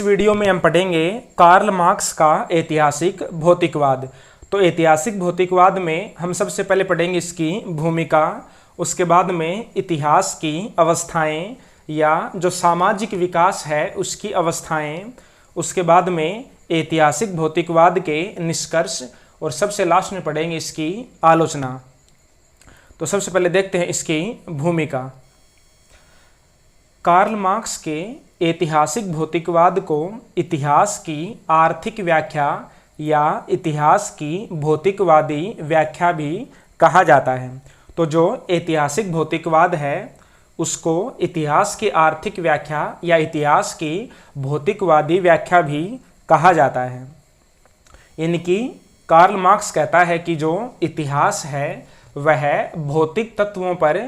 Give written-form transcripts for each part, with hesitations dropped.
Video में हम पढ़ेंगे कार्ल मार्क्स का ऐतिहासिक भौतिकवाद। तो ऐतिहासिक भौतिकवाद में हम सबसे पहले पढ़ेंगे इसकी भूमिका, उसके बाद में इतिहास की अवस्थाएं या जो सामाजिक विकास है उसकी अवस्थाएं, उसके बाद में ऐतिहासिक भौतिकवाद के निष्कर्ष और सबसे लास्ट में पढ़ेंगे इसकी आलोचना। तो सबसे पहले देखते हैं इसकी भूमिका। कार्ल मार्क्स के ऐतिहासिक भौतिकवाद को इतिहास की आर्थिक व्याख्या या इतिहास की भौतिकवादी व्याख्या भी कहा जाता है। तो जो ऐतिहासिक भौतिकवाद है उसको इतिहास की आर्थिक व्याख्या या इतिहास की भौतिकवादी व्याख्या भी कहा जाता है। यानी कि कार्ल मार्क्स कहता है कि जो इतिहास है वह भौतिक तत्वों पर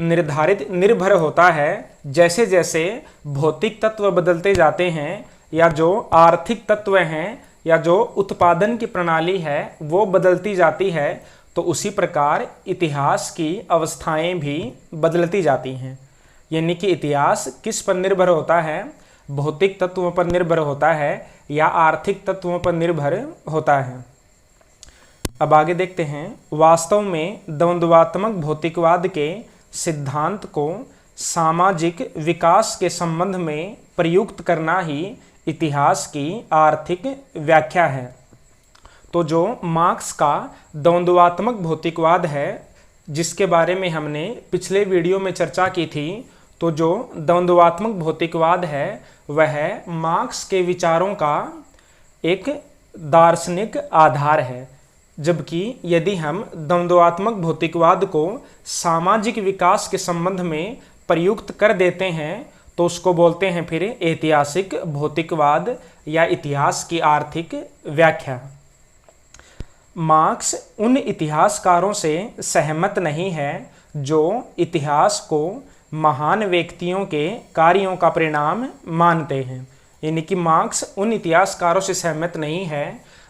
निर्भर होता है। जैसे जैसे भौतिक तत्व बदलते जाते हैं या जो आर्थिक तत्व हैं या जो उत्पादन की प्रणाली है वो बदलती जाती है, तो उसी प्रकार इतिहास की अवस्थाएं भी बदलती जाती हैं। यानी कि इतिहास किस पर निर्भर होता है? भौतिक तत्वों पर निर्भर होता है या आर्थिक तत्वों पर निर्भर होता है। अब आगे देखते हैं। वास्तव में द्वंद्वात्मक भौतिकवाद के सिद्धांत को सामाजिक विकास के संबंध में प्रयुक्त करना ही इतिहास की आर्थिक व्याख्या है। तो जो मार्क्स का द्वंद्वात्मक भौतिकवाद है जिसके बारे में हमने पिछले वीडियो में चर्चा की थी, तो जो द्वंद्वात्मक भौतिकवाद है वह मार्क्स के विचारों का एक दार्शनिक आधार है। जबकि यदि हम द्वंद्वात्मक भौतिकवाद को सामाजिक विकास के संबंध में प्रयुक्त कर देते हैं तो उसको बोलते हैं फिर ऐतिहासिक भौतिकवाद या इतिहास की आर्थिक व्याख्या। मार्क्स उन इतिहासकारों से सहमत नहीं है जो इतिहास को महान व्यक्तियों के कार्यों का परिणाम मानते हैं। यानी कि मार्क्स उन इतिहासकारों से सहमत नहीं है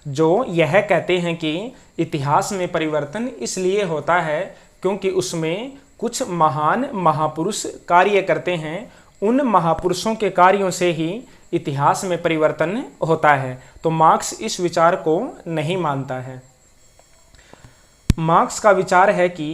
जो यह कहते हैं कि इतिहास में परिवर्तन इसलिए होता है क्योंकि उसमें कुछ महान महापुरुष कार्य करते हैं। उन महापुरुषों के कार्यों से ही इतिहास में परिवर्तन होता है। तो मार्क्स इस विचार को नहीं मानता है। मार्क्स का विचार है कि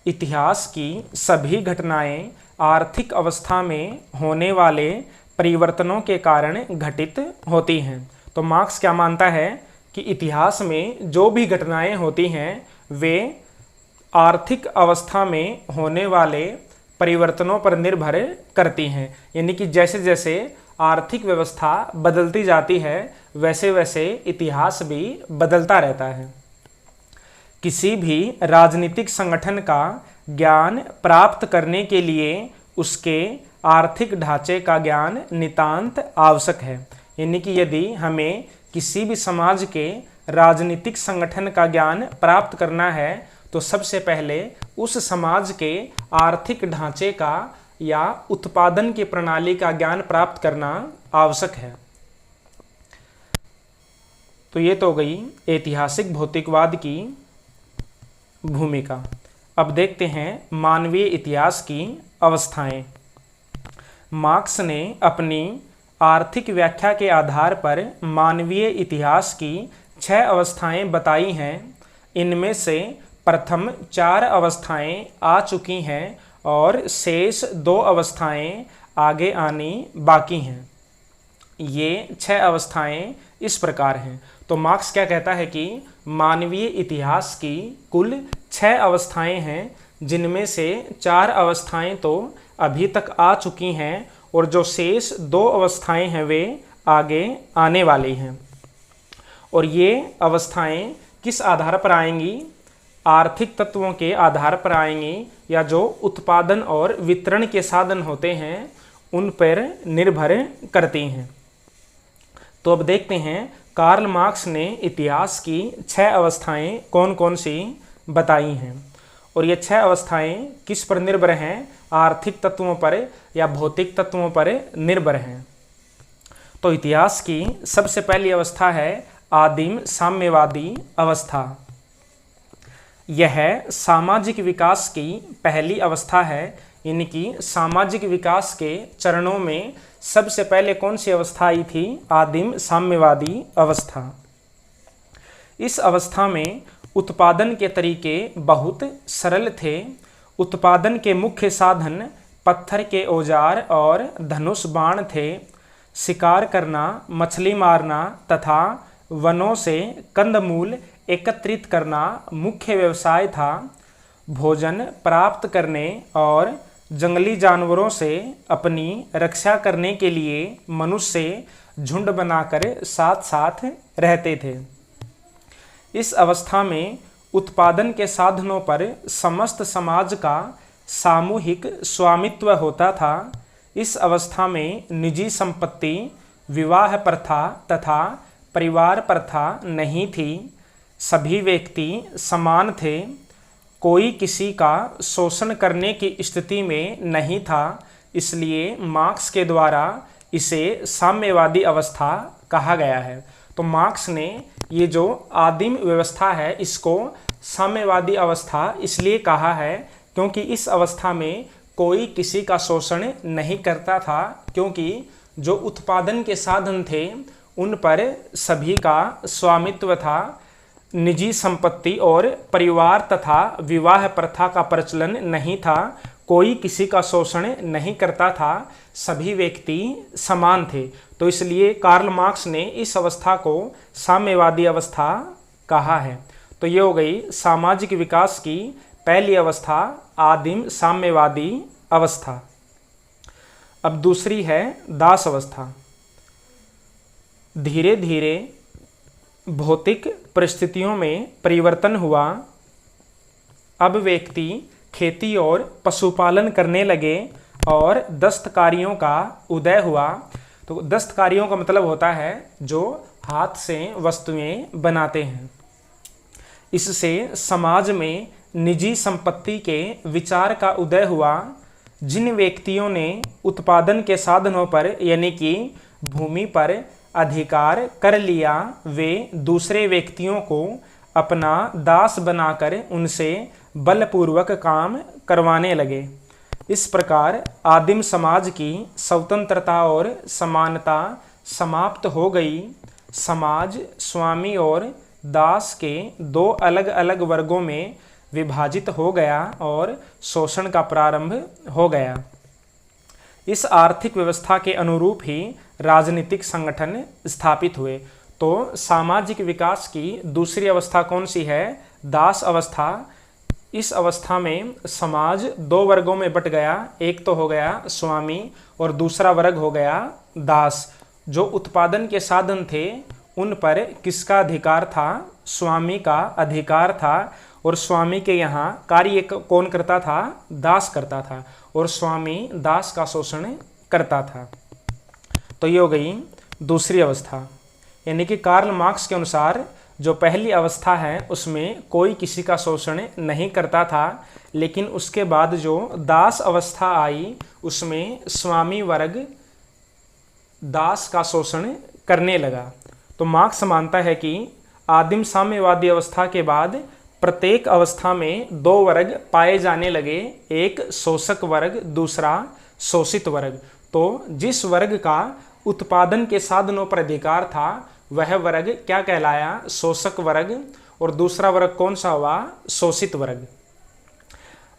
इतिहास की सभी घटनाएं आर्थिक अवस्था में होने वाले परिवर्तनों के कारण घटित होती हैं। तो मार्क्स क्या मानता है कि इतिहास में जो भी घटनाएं होती हैं वे आर्थिक अवस्था में होने वाले परिवर्तनों पर निर्भर करती हैं। यानी कि जैसे जैसे आर्थिक व्यवस्था बदलती जाती है वैसे वैसे इतिहास भी बदलता रहता है। किसी भी राजनीतिक संगठन का ज्ञान प्राप्त करने के लिए उसके आर्थिक ढांचे का ज्ञान नितांत आवश्यक है। यानी कि यदि हमें किसी भी समाज के राजनीतिक संगठन का ज्ञान प्राप्त करना है तो सबसे पहले उस समाज के आर्थिक ढांचे का या उत्पादन की प्रणाली का ज्ञान प्राप्त करना आवश्यक है। तो ये तो गई ऐतिहासिक भौतिकवाद की भूमिका। अब देखते हैं मानवीय इतिहास की अवस्थाएं। मार्क्स ने अपनी आर्थिक व्याख्या के आधार पर मानवीय इतिहास की 6 अवस्थाएं बताई हैं। इनमें से प्रथम 4 अवस्थाएं आ चुकी हैं और शेष 2 अवस्थाएं आगे आनी बाकी हैं। ये 6 अवस्थाएं इस प्रकार हैं। तो मार्क्स क्या कहता है कि मानवीय इतिहास की कुल 6 अवस्थाएं हैं जिनमें से 4 अवस्थाएं तो अभी तक आ चुकी हैं और जो शेष 2 अवस्थाएं हैं वे आगे आने वाली हैं। और ये अवस्थाएं किस आधार पर आएंगी? आर्थिक तत्वों के आधार पर आएंगी या जो उत्पादन और वितरण के साधन होते हैं उन पर निर्भर करती हैं। तो अब देखते हैं कार्ल मार्क्स ने इतिहास की 6 अवस्थाएं कौन कौन सी बताई हैं और ये 6 अवस्थाएं किस पर निर्भर हैं? आर्थिक तत्वों पर या भौतिक तत्वों पर निर्भर हैं। तो इतिहास की सबसे पहली अवस्था है आदिम साम्यवादी अवस्था। यह सामाजिक विकास की पहली अवस्था है। यानी कि सामाजिक विकास के चरणों में सबसे पहले कौन सी अवस्था आई थी? आदिम साम्यवादी अवस्था। इस अवस्था में उत्पादन के तरीके बहुत सरल थे। उत्पादन के मुख्य साधन पत्थर के औजार और धनुष बाण थे। शिकार करना, मछली मारना तथा वनों से कंदमूल एकत्रित करना मुख्य व्यवसाय था। भोजन प्राप्त करने और जंगली जानवरों से अपनी रक्षा करने के लिए मनुष्य झुंड बनाकर साथ साथ रहते थे। इस अवस्था में उत्पादन के साधनों पर समस्त समाज का सामूहिक स्वामित्व होता था। इस अवस्था में निजी संपत्ति, विवाह प्रथा तथा परिवार प्रथा नहीं थी। सभी व्यक्ति समान थे। कोई किसी का शोषण करने की स्थिति में नहीं था। इसलिए मार्क्स के द्वारा इसे साम्यवादी अवस्था कहा गया है। तो मार्क्स ने ये जो आदिम व्यवस्था है इसको साम्यवादी अवस्था इसलिए कहा है क्योंकि इस अवस्था में कोई किसी का शोषण नहीं करता था, क्योंकि जो उत्पादन के साधन थे उन पर सभी का स्वामित्व था। निजी संपत्ति और परिवार तथा विवाह प्रथा का प्रचलन नहीं था। कोई किसी का शोषण नहीं करता था। सभी व्यक्ति समान थे। तो इसलिए कार्ल मार्क्स ने इस अवस्था को साम्यवादी अवस्था कहा है। तो ये हो गई सामाजिक विकास की पहली अवस्था, आदिम साम्यवादी अवस्था। अब दूसरी है दास अवस्था। धीरे धीरे भौतिक परिस्थितियों में परिवर्तन हुआ। अब व्यक्ति खेती और पशुपालन करने लगे और दस्तकारियों का उदय हुआ। तो दस्तकारियों का मतलब होता है जो हाथ से वस्तुएं बनाते हैं। इससे समाज में निजी संपत्ति के विचार का उदय हुआ। जिन व्यक्तियों ने उत्पादन के साधनों पर यानी कि भूमि पर अधिकार कर लिया, वे दूसरे व्यक्तियों को अपना दास बनाकर उनसे बलपूर्वक काम करवाने लगे। इस प्रकार आदिम समाज की स्वतंत्रता और समानता समाप्त हो गई। समाज स्वामी और दास के दो अलग अलग वर्गों में विभाजित हो गया और शोषण का प्रारंभ हो गया। इस आर्थिक व्यवस्था के अनुरूप ही राजनीतिक संगठन स्थापित हुए। तो सामाजिक विकास की दूसरी अवस्था कौन सी है? दास अवस्था। इस अवस्था में समाज दो वर्गों में बट गया। एक तो हो गया स्वामी और दूसरा वर्ग हो गया दास। जो उत्पादन के साधन थे उन पर किसका अधिकार था? स्वामी का अधिकार था। और स्वामी के यहाँ कार्य कौन करता था? दास करता था। और स्वामी दास का शोषण करता था। तो ये हो गई दूसरी अवस्था। यानी कि कार्ल मार्क्स के अनुसार जो पहली अवस्था है उसमें कोई किसी का शोषण नहीं करता था, लेकिन उसके बाद जो दास अवस्था आई उसमें स्वामी वर्ग दास का शोषण करने लगा। तो मार्क्स मानता है कि आदिम साम्यवादी अवस्था के बाद प्रत्येक अवस्था में दो वर्ग पाए जाने लगे, एक शोषक वर्ग, दूसरा शोषित वर्ग। तो जिस वर्ग का उत्पादन के साधनों पर अधिकार था वह वर्ग क्या कहलाया? शोषक वर्ग। और दूसरा वर्ग कौन सा हुआ? शोषित वर्ग।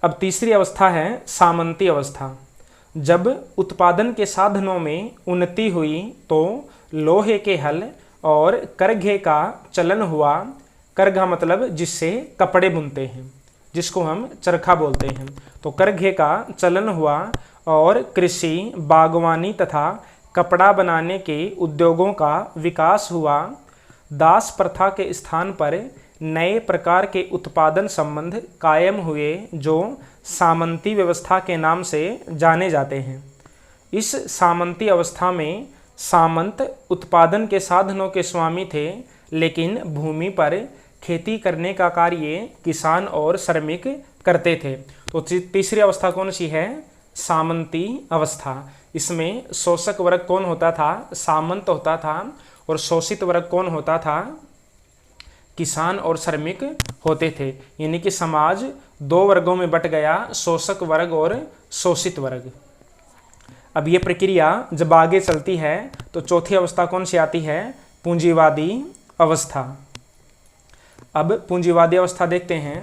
अब तीसरी अवस्था है सामंती अवस्था। जब उत्पादन के साधनों में उन्नति हुई तो लोहे के हल और करघे का चलन हुआ। करघा मतलब जिससे कपड़े बुनते हैं, जिसको हम चरखा बोलते हैं। तो करघे का चलन हुआ और कृषि, बागवानी तथा कपड़ा बनाने के उद्योगों का विकास हुआ। दास प्रथा के स्थान पर नए प्रकार के उत्पादन संबंध कायम हुए जो सामंती व्यवस्था के नाम से जाने जाते हैं। इस सामंती अवस्था में सामंत उत्पादन के साधनों के स्वामी थे, लेकिन भूमि पर खेती करने का कार्य किसान और श्रमिक करते थे। तो तीसरी अवस्था कौन सी है? सामंती अवस्था। इसमें शोषक वर्ग कौन होता था? सामंत होता था। और शोषित वर्ग कौन होता था? किसान और श्रमिक होते थे। यानी कि समाज दो वर्गों में बट गया, शोषक वर्ग और शोषित वर्ग। अब ये प्रक्रिया जब आगे चलती है तो चौथी अवस्था कौन सी आती है? पूंजीवादी अवस्था। अब पूंजीवादी अवस्था देखते हैं।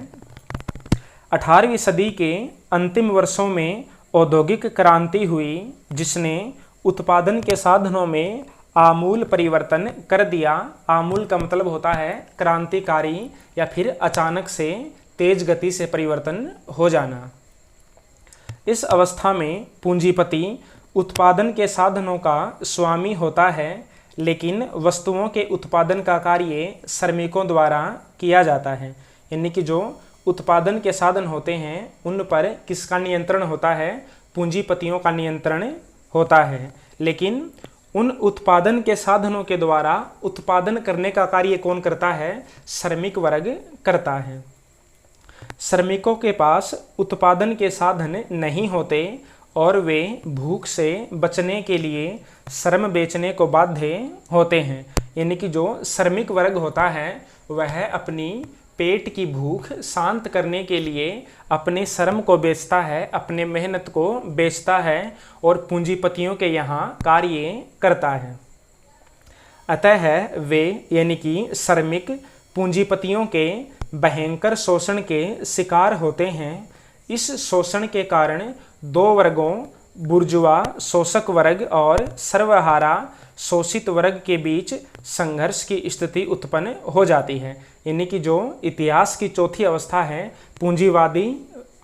18वीं सदी के अंतिम वर्षों में औद्योगिक क्रांति हुई जिसने उत्पादन के साधनों में आमूल परिवर्तन कर दिया। आमूल का मतलब होता है क्रांतिकारी या फिर अचानक से तेज गति से परिवर्तन हो जाना। इस अवस्था में पूंजीपति उत्पादन के साधनों का स्वामी होता है, लेकिन वस्तुओं के उत्पादन का कार्य श्रमिकों द्वारा किया जाता है। यानी कि जो उत्पादन के साधन होते हैं उन पर किसका नियंत्रण होता है? पूंजीपतियों का नियंत्रण होता है, लेकिन उन उत्पादन के साधनों के द्वारा उत्पादन करने का कार्य कौन करता है? श्रमिक वर्ग करता है। श्रमिकों के पास उत्पादन के साधन नहीं होते और वे भूख से बचने के लिए श्रम बेचने को बाध्य होते हैं। यानी कि जो श्रमिक वर्ग होता है वह अपनी पेट की भूख शांत करने के लिए अपने श्रम को बेचता है, अपने मेहनत को बेचता है और पूंजीपतियों के यहाँ कार्य करता है। अतः वे यानी कि श्रमिक पूंजीपतियों के भयंकर शोषण के शिकार होते हैं। इस शोषण के कारण दो वर्गों बुर्जुआ शोषक वर्ग और सर्वहारा शोषित वर्ग के बीच संघर्ष की स्थिति उत्पन्न हो जाती है। यानी कि जो इतिहास की चौथी अवस्था है पूंजीवादी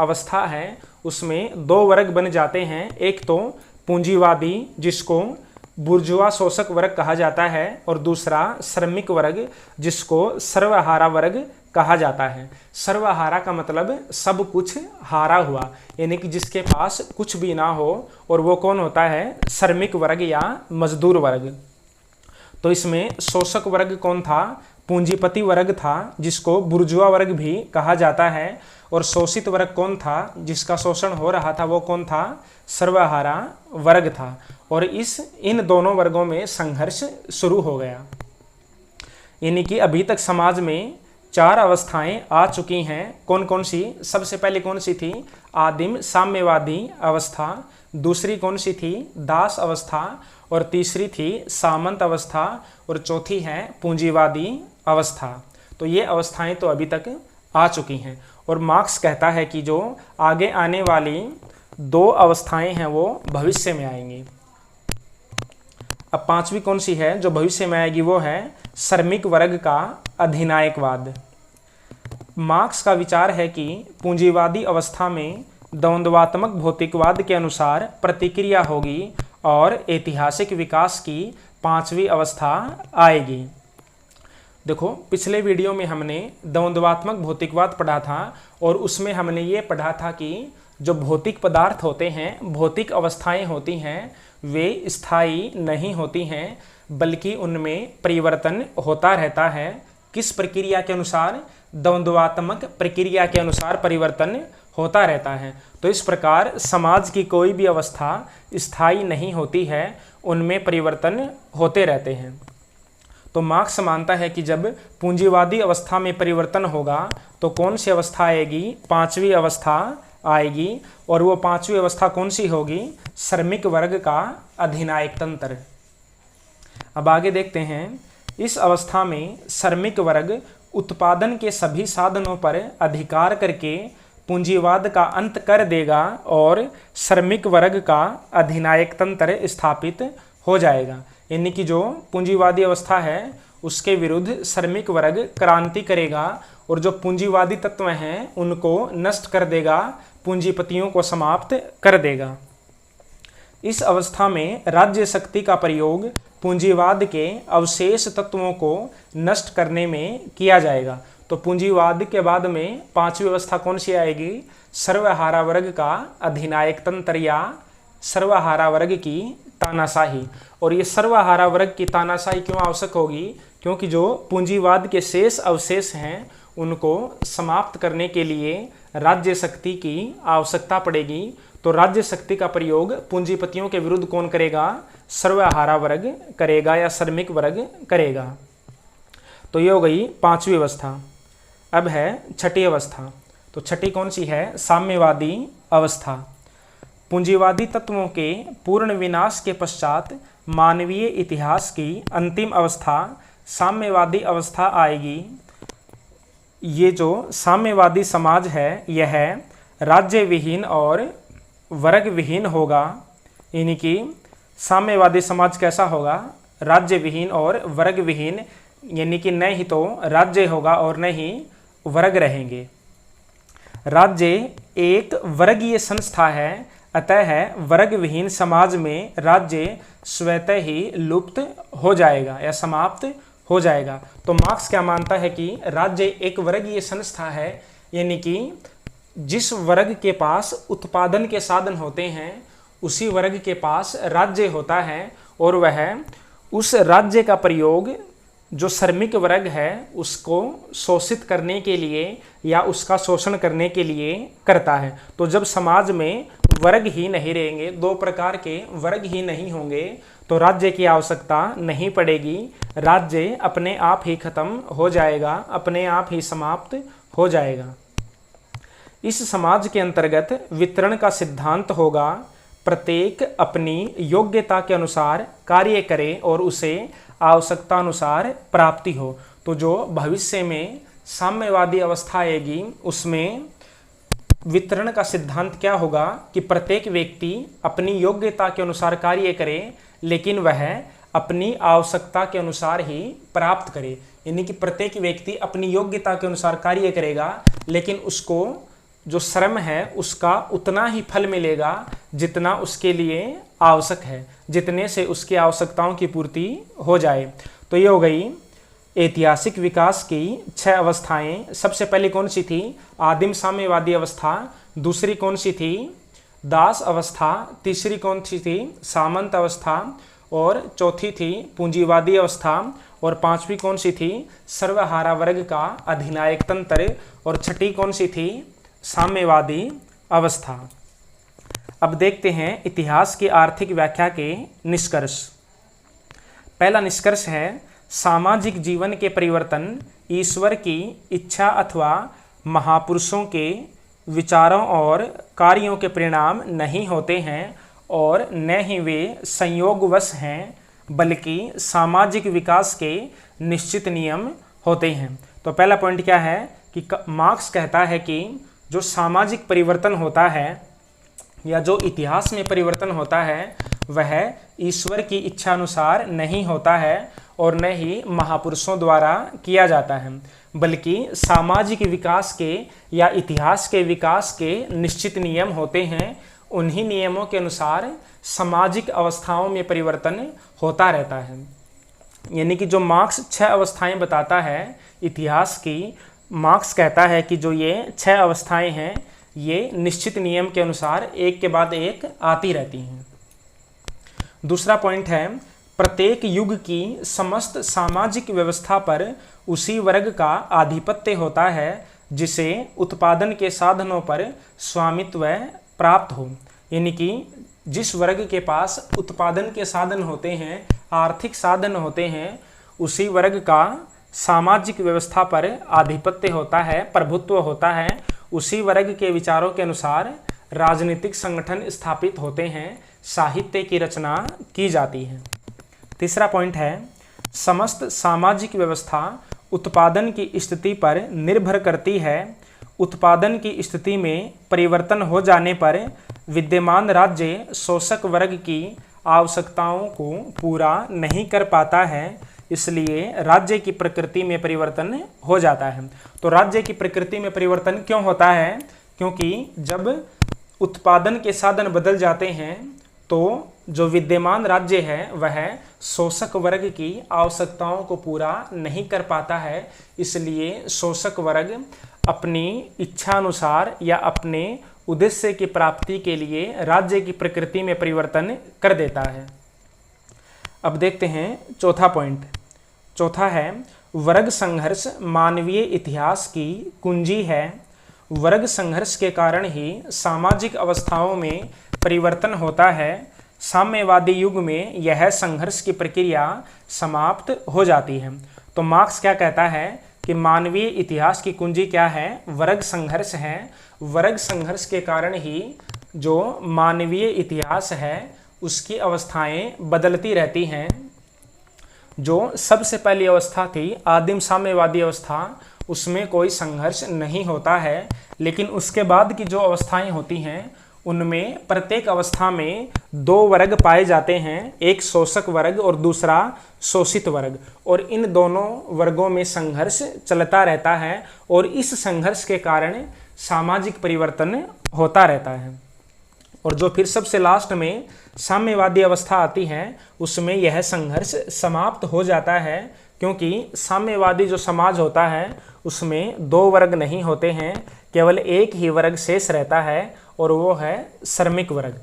अवस्था है, उसमें दो वर्ग बन जाते हैं। एक तो पूंजीवादी जिसको बुर्जुआ शोषक वर्ग कहा जाता है और दूसरा श्रमिक वर्ग जिसको सर्वहारा वर्ग कहा जाता है। सर्वहारा का मतलब सब कुछ हारा हुआ, यानी कि जिसके पास कुछ भी ना हो, और वो कौन होता है? श्रमिक वर्ग या मजदूर वर्ग। तो इसमें शोषक वर्ग कौन था? पूंजीपति वर्ग था जिसको बुर्जुआ वर्ग भी कहा जाता है। और शोषित वर्ग कौन था? जिसका शोषण हो रहा था वो कौन था? सर्वहारा वर्ग था। और इन दोनों वर्गों में संघर्ष शुरू हो गया। यानी कि अभी तक समाज में चार अवस्थाएं आ चुकी हैं। कौन कौन सी? सबसे पहले कौन सी थी? आदिम साम्यवादी अवस्था। दूसरी कौन सी थी? दास अवस्था। और तीसरी थी सामंत अवस्था। और चौथी है पूंजीवादी अवस्था। तो ये अवस्थाएं तो अभी तक आ चुकी हैं। और मार्क्स कहता है कि जो आगे आने वाली दो अवस्थाएं हैं वो भविष्य में आएंगी। अब पांचवी कौन सी है जो भविष्य में आएगी? वो है श्रमिक वर्ग का अधिनायकवाद। मार्क्स का विचार है कि पूंजीवादी अवस्था में द्वंद्वात्मक भौतिकवाद के अनुसार प्रतिक्रिया होगी और ऐतिहासिक विकास की पांचवी अवस्था आएगी। देखो, पिछले वीडियो में हमने द्वंद्वात्मक भौतिकवाद पढ़ा था और उसमें हमने ये पढ़ा था कि जो भौतिक पदार्थ होते हैं, भौतिक अवस्थाएं होती हैं, वे स्थायी नहीं होती हैं बल्कि उनमें परिवर्तन होता रहता है। किस प्रक्रिया के अनुसार? द्वंद्वात्मक प्रक्रिया के अनुसार परिवर्तन होता रहता है। तो इस प्रकार समाज की कोई भी अवस्था स्थायी नहीं होती है, उनमें परिवर्तन होते रहते हैं। तो मार्क्स मानता है कि जब पूंजीवादी अवस्था में परिवर्तन होगा तो कौन सी अवस्था आएगी? पांचवी अवस्था आएगी। और वो पांचवी अवस्था कौन सी होगी? श्रमिक वर्ग का अधिनायक तंत्र। अब आगे देखते हैं। इस अवस्था में श्रमिक वर्ग उत्पादन के सभी साधनों पर अधिकार करके पूंजीवाद का अंत कर देगा और श्रमिक वर्ग का अधिनायक तंत्र स्थापित हो जाएगा। यानी कि जो पूंजीवादी अवस्था है उसके विरुद्ध श्रमिक वर्ग क्रांति करेगा और जो पूंजीवादी तत्व हैं उनको नष्ट कर देगा, पूंजीपतियों को समाप्त कर देगा। इस अवस्था में राज्य शक्ति का प्रयोग पूंजीवाद के अवशेष तत्वों को नष्ट करने में किया जाएगा। तो पूंजीवाद के बाद में पांचवी अवस्था कौन सी आएगी? सर्वहारा वर्ग का अधिनायक तंत्र या सर्वहारा वर्ग की तानाशाही। और ये सर्वहारा वर्ग की तानाशाही क्यों आवश्यक होगी? क्योंकि जो पूंजीवाद के शेष अवशेष हैं उनको समाप्त करने के लिए राज्य शक्ति की आवश्यकता पड़ेगी। तो राज्य शक्ति का प्रयोग पूंजीपतियों के विरुद्ध कौन करेगा? सर्वहारा वर्ग करेगा या श्रमिक वर्ग करेगा। तो ये हो गई पांचवी अवस्था। अब है छठी अवस्था। तो छठी कौन सी है? साम्यवादी अवस्था। पूंजीवादी तत्वों के पूर्ण विनाश के पश्चात मानवीय इतिहास की अंतिम अवस्था साम्यवादी अवस्था आएगी। ये जो साम्यवादी समाज है यह राज्य विहीन और वर्ग विहीन होगा। यानी कि साम्यवादी समाज कैसा होगा? राज्य विहीन और वर्ग विहीन, यानी कि न ही तो राज्य होगा और न ही वर्ग रहेंगे। राज्य एक वर्गीय संस्था है, अतः वर्ग विहीन समाज में राज्य स्वतः ही लुप्त हो जाएगा या समाप्त हो जाएगा। तो मार्क्स क्या मानता है कि राज्य एक वर्गीय संस्था है, यानी कि जिस वर्ग के पास उत्पादन के साधन होते हैं उसी वर्ग के पास राज्य होता है, और वह उस राज्य का प्रयोग जो श्रमिक वर्ग है उसको शोषित करने के लिए या उसका शोषण करने के लिए करता है। तो जब समाज में वर्ग ही नहीं रहेंगे, दो प्रकार के वर्ग ही नहीं होंगे, तो राज्य की आवश्यकता नहीं पड़ेगी। राज्य अपने आप ही खत्म हो जाएगा, अपने आप ही समाप्त हो जाएगा। इस समाज के अंतर्गत वितरण का सिद्धांत होगा, प्रत्येक अपनी योग्यता के अनुसार कार्य करे और उसे आवश्यकता अनुसार प्राप्ति हो। तो जो भविष्य में साम्यवादी अवस्था आएगी उसमें वितरण का सिद्धांत क्या होगा कि प्रत्येक व्यक्ति अपनी योग्यता के अनुसार कार्य करे, लेकिन वह अपनी आवश्यकता के अनुसार ही प्राप्त करे। यानी कि प्रत्येक व्यक्ति अपनी योग्यता के अनुसार कार्य करेगा, लेकिन उसको जो श्रम है उसका उतना ही फल मिलेगा जितना उसके लिए आवश्यक है, जितने से उसकी आवश्यकताओं की पूर्ति हो जाए। तो ये हो गई ऐतिहासिक विकास की 6 अवस्थाएं। सबसे पहले कौन सी थी? आदिम साम्यवादी अवस्था। दूसरी कौन सी थी? दास अवस्था। तीसरी कौन सी थी? सामंत अवस्था। और चौथी थी पूंजीवादी अवस्था। और पांचवी कौन सी थी? सर्वहारा वर्ग का अधिनायक तंत्र। और छठी कौन सी थी? साम्यवादी अवस्था। अब देखते हैं इतिहास की आर्थिक व्याख्या के निष्कर्ष। पहला निष्कर्ष है, सामाजिक जीवन के परिवर्तन ईश्वर की इच्छा अथवा महापुरुषों के विचारों और कार्यों के परिणाम नहीं होते हैं और न ही वे संयोगवश हैं, बल्कि सामाजिक विकास के निश्चित नियम होते हैं। तो पहला पॉइंट क्या है कि मार्क्स कहता है कि जो सामाजिक परिवर्तन होता है या जो इतिहास में परिवर्तन होता है वह ईश्वर की इच्छा अनुसार नहीं होता है और न ही महापुरुषों द्वारा किया जाता है, बल्कि सामाजिक विकास के या इतिहास के विकास के निश्चित नियम होते हैं। उन्हीं नियमों के अनुसार सामाजिक अवस्थाओं में परिवर्तन होता रहता है। यानी कि जो मार्क्स 6 अवस्थाएं बताता है इतिहास की, मार्क्स कहता है कि जो ये 6 अवस्थाएं हैं ये निश्चित नियम के अनुसार एक के बाद एक आती रहती हैं। दूसरा पॉइंट है, प्रत्येक युग की समस्त सामाजिक व्यवस्था पर उसी वर्ग का आधिपत्य होता है जिसे उत्पादन के साधनों पर स्वामित्व प्राप्त हो। यानी कि जिस वर्ग के पास उत्पादन के साधन होते हैं, आर्थिक साधन होते हैं, उसी वर्ग का सामाजिक व्यवस्था पर आधिपत्य होता है, प्रभुत्व होता है। उसी वर्ग के विचारों के अनुसार राजनीतिक संगठन स्थापित होते हैं, साहित्य की रचना की जाती है। तीसरा पॉइंट है, समस्त सामाजिक व्यवस्था उत्पादन की स्थिति पर निर्भर करती है। उत्पादन की स्थिति में परिवर्तन हो जाने पर विद्यमान राज्य शोषक वर्ग की आवश्यकताओं को पूरा नहीं कर पाता है, इसलिए राज्य की प्रकृति में परिवर्तन हो जाता है। तो राज्य की प्रकृति में परिवर्तन क्यों होता है? क्योंकि जब उत्पादन के साधन बदल जाते हैं तो जो विद्यमान राज्य है वह शोषक वर्ग की आवश्यकताओं को पूरा नहीं कर पाता है, इसलिए शोषक वर्ग अपनी इच्छानुसार या अपने उद्देश्य की प्राप्ति के लिए राज्य की प्रकृति में परिवर्तन कर देता है। अब देखते हैं चौथा पॉइंट। चौथा है, वर्ग संघर्ष मानवीय इतिहास की कुंजी है। वर्ग संघर्ष के कारण ही सामाजिक अवस्थाओं में परिवर्तन होता है। साम्यवादी युग में यह संघर्ष की प्रक्रिया समाप्त हो जाती है। तो मार्क्स क्या कहता है कि मानवीय इतिहास की कुंजी क्या है? वर्ग संघर्ष है। वर्ग संघर्ष के कारण ही जो मानवीय इतिहास है उसकी अवस्थाएं बदलती रहती हैं। जो सबसे पहली अवस्था थी आदिम साम्यवादी अवस्था, उसमें कोई संघर्ष नहीं होता है, लेकिन उसके बाद की जो अवस्थाएं होती हैं उनमें प्रत्येक अवस्था में दो वर्ग पाए जाते हैं, एक शोषक वर्ग और दूसरा शोषित वर्ग, और इन दोनों वर्गों में संघर्ष चलता रहता है और इस संघर्ष के कारण सामाजिक परिवर्तन होता रहता है। और जो फिर सबसे लास्ट में साम्यवादी अवस्था आती है उसमें यह संघर्ष समाप्त हो जाता है, क्योंकि साम्यवादी जो समाज होता है उसमें दो वर्ग नहीं होते हैं, केवल एक ही वर्ग शेष रहता है और वो है श्रमिक वर्ग।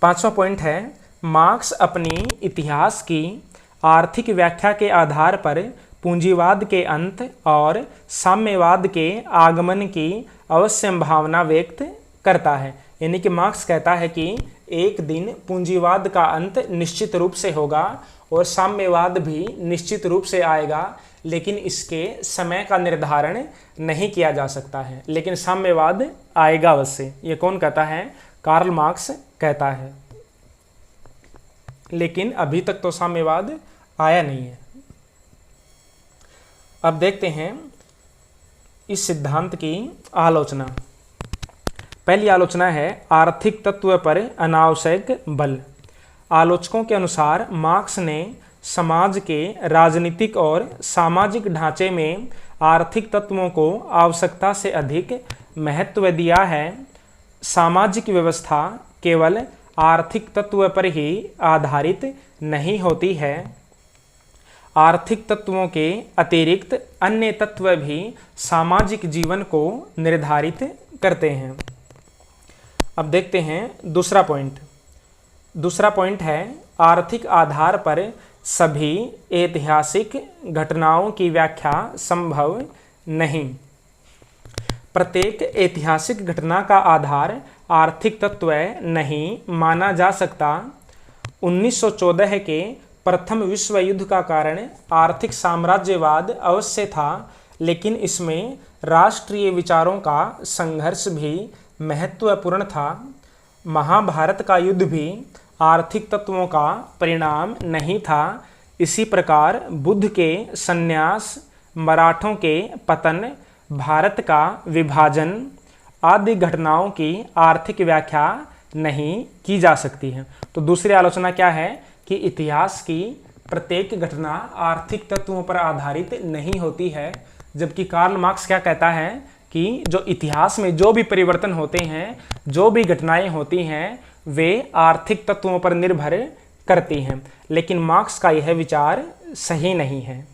5वां पॉइंट है, मार्क्स अपनी इतिहास की आर्थिक व्याख्या के आधार पर पूंजीवाद के अंत और साम्यवाद के आगमन की अवश्य संभावना व्यक्त करता है। यानी कि मार्क्स कहता है कि एक दिन पूंजीवाद का अंत निश्चित रूप से होगा और साम्यवाद भी निश्चित रूप से आएगा, लेकिन इसके समय का निर्धारण नहीं किया जा सकता है, लेकिन साम्यवाद आएगा अवश्य। ये कौन कहता है? कार्ल मार्क्स कहता है। लेकिन अभी तक तो साम्यवाद आया नहीं है। अब देखते हैं इस सिद्धांत की आलोचना। पहली आलोचना है आर्थिक तत्व पर अनावश्यक बल। आलोचकों के अनुसार मार्क्स ने समाज के राजनीतिक और सामाजिक ढांचे में आर्थिक तत्वों को आवश्यकता से अधिक महत्व दिया है। सामाजिक व्यवस्था केवल आर्थिक तत्व पर ही आधारित नहीं होती है। आर्थिक तत्वों के अतिरिक्त अन्य तत्व भी सामाजिक जीवन को निर्धारित करते हैं। अब देखते हैं दूसरा पॉइंट। दूसरा पॉइंट है आर्थिक आधार पर सभी ऐतिहासिक घटनाओं की व्याख्या संभव नहीं। प्रत्येक ऐतिहासिक घटना का आधार आर्थिक तत्व नहीं माना जा सकता। 1914 के प्रथम विश्व युद्ध का कारण आर्थिक साम्राज्यवाद अवश्य था, लेकिन इसमें राष्ट्रीय विचारों का संघर्ष भी महत्वपूर्ण था। महाभारत का युद्ध भी आर्थिक तत्वों का परिणाम नहीं था। इसी प्रकार बुद्ध के संन्यास, मराठों के पतन, भारत का विभाजन आदि घटनाओं की आर्थिक व्याख्या नहीं की जा सकती है। तो दूसरी आलोचना क्या है कि इतिहास की प्रत्येक घटना आर्थिक तत्वों पर आधारित नहीं होती है, जबकि कार्ल मार्क्स क्या कहता है कि जो इतिहास में जो भी परिवर्तन होते हैं, जो भी घटनाएं होती हैं, वे आर्थिक तत्वों पर निर्भर करती हैं। लेकिन मार्क्स का यह विचार सही नहीं है।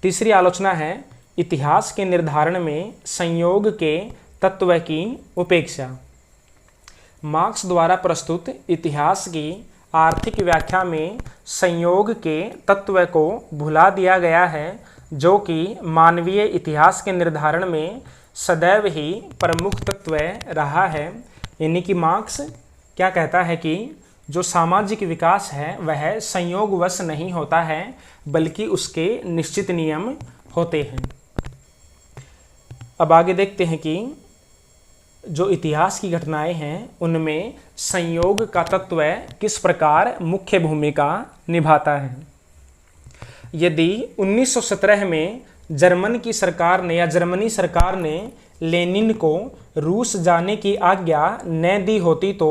तीसरी आलोचना है इतिहास के निर्धारण में संयोग के तत्व की उपेक्षा। मार्क्स द्वारा प्रस्तुत इतिहास की आर्थिक व्याख्या में संयोग के तत्व को भुला दिया गया है, जो कि मानवीय इतिहास के निर्धारण में सदैव ही प्रमुख तत्व रहा है। यानी कि मार्क्स क्या कहता है कि जो सामाजिक विकास है वह संयोगवश नहीं होता है, बल्कि उसके निश्चित नियम होते हैं। अब आगे देखते हैं कि जो इतिहास की घटनाएं हैं उनमें संयोग का तत्व किस प्रकार मुख्य भूमिका निभाता है। यदि 1917 में जर्मनी सरकार ने लेनिन को रूस जाने की आज्ञा न दी होती तो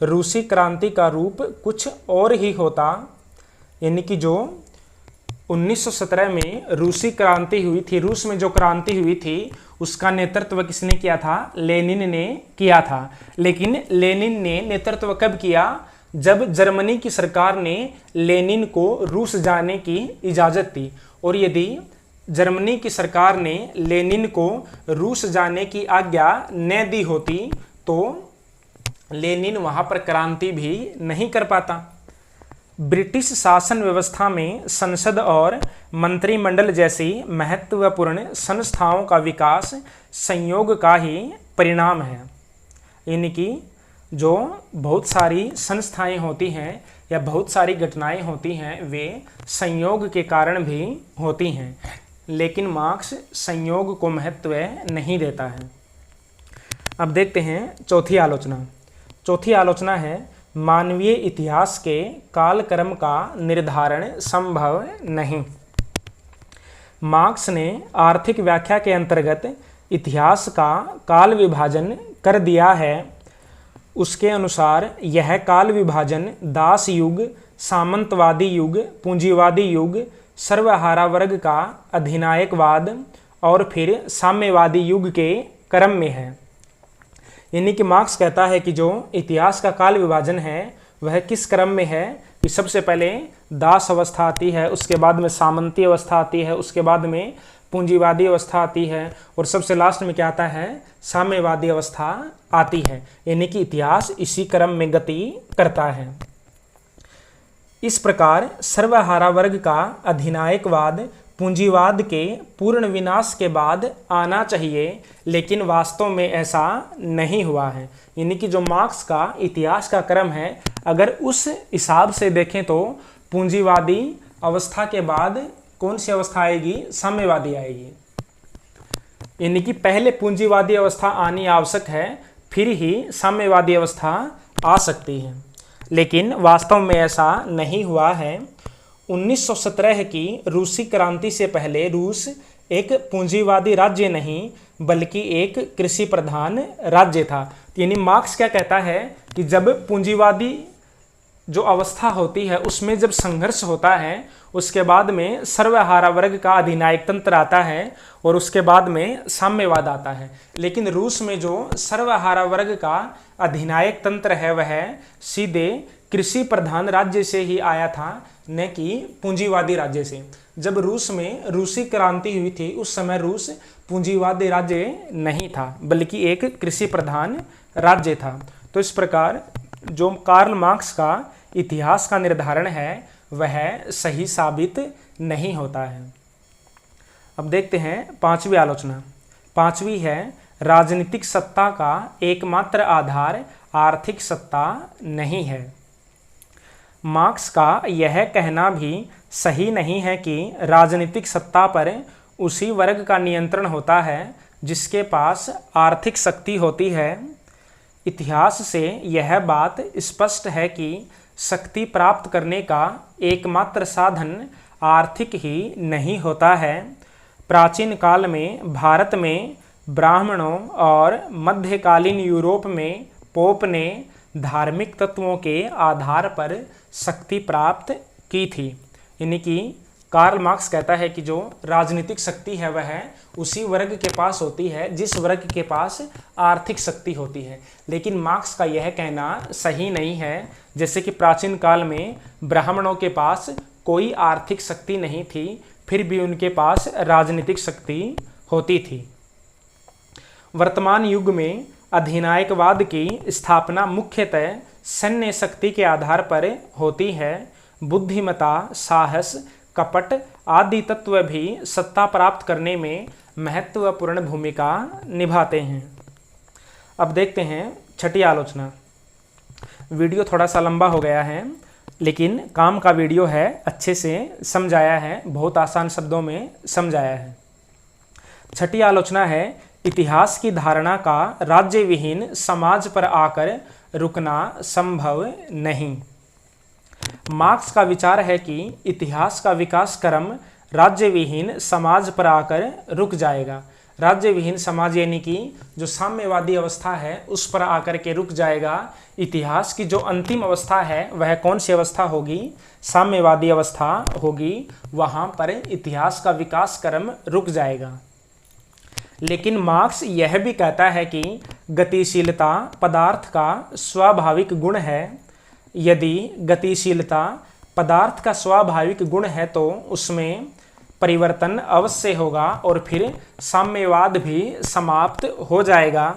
रूसी क्रांति का रूप कुछ और ही होता। यानी कि जो 1917 में रूसी क्रांति हुई थी, रूस में जो क्रांति हुई थी उसका नेतृत्व किसने किया था? लेनिन ने किया था। लेकिन लेनिन ने नेतृत्व कब किया? जब जर्मनी की सरकार ने लेनिन को रूस जाने की इजाज़त दी। और यदि जर्मनी की सरकार ने लेनिन को रूस जाने की आज्ञा न दी होती तो लेनिन वहाँ पर क्रांति भी नहीं कर पाता। ब्रिटिश शासन व्यवस्था में संसद और मंत्रिमंडल जैसी महत्वपूर्ण संस्थाओं का विकास संयोग का ही परिणाम है। यानी कि जो बहुत सारी संस्थाएं होती हैं या बहुत सारी घटनाएं होती हैं वे संयोग के कारण भी होती हैं, लेकिन मार्क्स संयोग को महत्व नहीं देता है। अब देखते हैं चौथी आलोचना। चौथी आलोचना है मानवीय इतिहास के कालक्रम का निर्धारण संभव नहीं। मार्क्स ने आर्थिक व्याख्या के अंतर्गत इतिहास का काल विभाजन कर दिया है। उसके अनुसार यह काल विभाजन दास युग, सामंतवादी युग, पूंजीवादी युग, सर्वहारा वर्ग का अधिनायकवाद और फिर साम्यवादी युग के क्रम में है। यानी कि मार्क्स कहता है कि जो इतिहास का काल विभाजन है वह किस क्रम में है कि सबसे पहले दास अवस्था आती है, उसके बाद में सामंती अवस्था आती है, उसके बाद में पूंजीवादी अवस्था आती है और सबसे लास्ट में क्या आता है, साम्यवादी अवस्था आती है। यानी कि इतिहास इसी क्रम में गति करता है। इस प्रकार सर्वहारा वर्ग का अधिनायकवाद पूंजीवाद के पूर्ण विनाश के बाद आना चाहिए, लेकिन वास्तव में ऐसा नहीं हुआ है। यानी कि जो मार्क्स का इतिहास का क्रम है, अगर उस हिसाब से देखें तो पूंजीवादी अवस्था के बाद कौन सी अवस्था आएगी, साम्यवादी आएगी। यानी कि पहले पूंजीवादी अवस्था आनी आवश्यक है, फिर ही साम्यवादी अवस्था आ सकती है, लेकिन वास्तव में ऐसा नहीं हुआ है। 1917 की रूसी क्रांति से पहले रूस एक पूंजीवादी राज्य नहीं बल्कि एक कृषि प्रधान राज्य था। यानी मार्क्स क्या कहता है कि जब पूंजीवादी जो अवस्था होती है उसमें जब संघर्ष होता है, उसके बाद में सर्वहारा वर्ग का अधिनायक तंत्र आता है और उसके बाद में साम्यवाद आता है। लेकिन रूस में जो सर्वहारा वर्ग का अधिनायक तंत्र है वह सीधे कृषि प्रधान राज्य से ही आया था, न कि पूंजीवादी राज्य से। जब रूस में रूसी क्रांति हुई थी उस समय रूस पूंजीवादी राज्य नहीं था बल्कि एक कृषि प्रधान राज्य था। तो इस प्रकार जो कार्ल मार्क्स का इतिहास का निर्धारण है वह सही साबित नहीं होता है। अब देखते हैं पांचवी आलोचना। पांचवी है राजनीतिक सत्ता का एकमात्र आधार आर्थिक सत्ता नहीं है। मार्क्स का यह कहना भी सही नहीं है कि राजनीतिक सत्ता पर उसी वर्ग का नियंत्रण होता है जिसके पास आर्थिक शक्ति होती है। इतिहास से यह बात स्पष्ट है कि शक्ति प्राप्त करने का एकमात्र साधन आर्थिक ही नहीं होता है। प्राचीन काल में भारत में ब्राह्मणों और मध्यकालीन यूरोप में पोप ने धार्मिक तत्वों के आधार पर शक्ति प्राप्त की थी। यानी कि कार्ल मार्क्स कहता है कि जो राजनीतिक शक्ति है वह उसी वर्ग के पास होती है जिस वर्ग के पास आर्थिक शक्ति होती है। लेकिन मार्क्स का यह कहना सही नहीं है। जैसे कि प्राचीन काल में ब्राह्मणों के पास कोई आर्थिक शक्ति नहीं थी, फिर भी उनके पास राजनीतिक शक्ति होती थी। वर्तमान युग में अधिनायकवाद की स्थापना मुख्यतः सैन्य शक्ति के आधार पर होती है। बुद्धिमत्ता, साहस, कपट आदि तत्व भी सत्ता प्राप्त करने में महत्वपूर्ण भूमिका निभाते हैं। अब देखते हैं छठी आलोचना। वीडियो थोड़ा सा लंबा हो गया है, लेकिन काम का वीडियो है, अच्छे से समझाया है, बहुत आसान शब्दों में समझाया है। छठी आलोचना है इतिहास की धारणा का राज्य विहीन समाज पर आकर रुकना संभव नहीं। मार्क्स का विचार है कि इतिहास का विकास क्रम राज्य विहीन समाज पर आकर रुक जाएगा। राज्य विहीन समाज यानी कि जो साम्यवादी अवस्था है उस पर आकर के रुक जाएगा। इतिहास की जो अंतिम अवस्था है वह कौन सी अवस्था होगी, साम्यवादी अवस्था होगी। वहाँ पर इतिहास का विकास क्रम रुक जाएगा। लेकिन मार्क्स यह भी कहता है कि गतिशीलता पदार्थ का स्वाभाविक गुण है। यदि गतिशीलता पदार्थ का स्वाभाविक गुण है तो उसमें परिवर्तन अवश्य होगा और फिर साम्यवाद भी समाप्त हो जाएगा।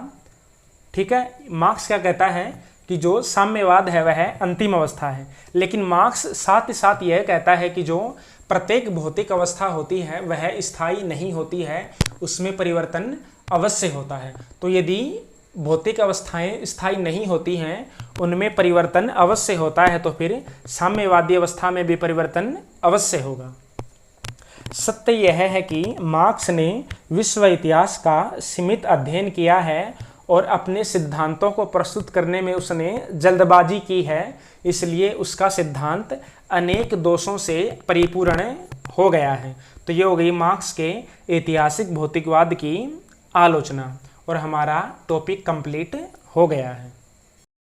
ठीक है, मार्क्स क्या कहता है कि जो साम्यवाद है वह अंतिम अवस्था है। लेकिन मार्क्स साथ ही साथ यह कहता है कि जो प्रत्येक भौतिक अवस्था होती है वह स्थायी नहीं होती है, उसमें परिवर्तन अवश्य होता है। तो यदि भौतिक अवस्थाएं स्थायी नहीं होती हैं, उनमें परिवर्तन अवश्य होता है, तो फिर साम्यवादी अवस्था में भी परिवर्तन अवश्य होगा। सत्य यह है कि मार्क्स ने विश्व इतिहास का सीमित अध्ययन किया है और अपने सिद्धांतों को प्रस्तुत करने में उसने जल्दबाजी की है, इसलिए उसका सिद्धांत अनेक दोषों से परिपूर्ण हो गया है। तो ये हो गई मार्क्स के ऐतिहासिक भौतिकवाद की आलोचना और हमारा टॉपिक कंप्लीट हो गया है।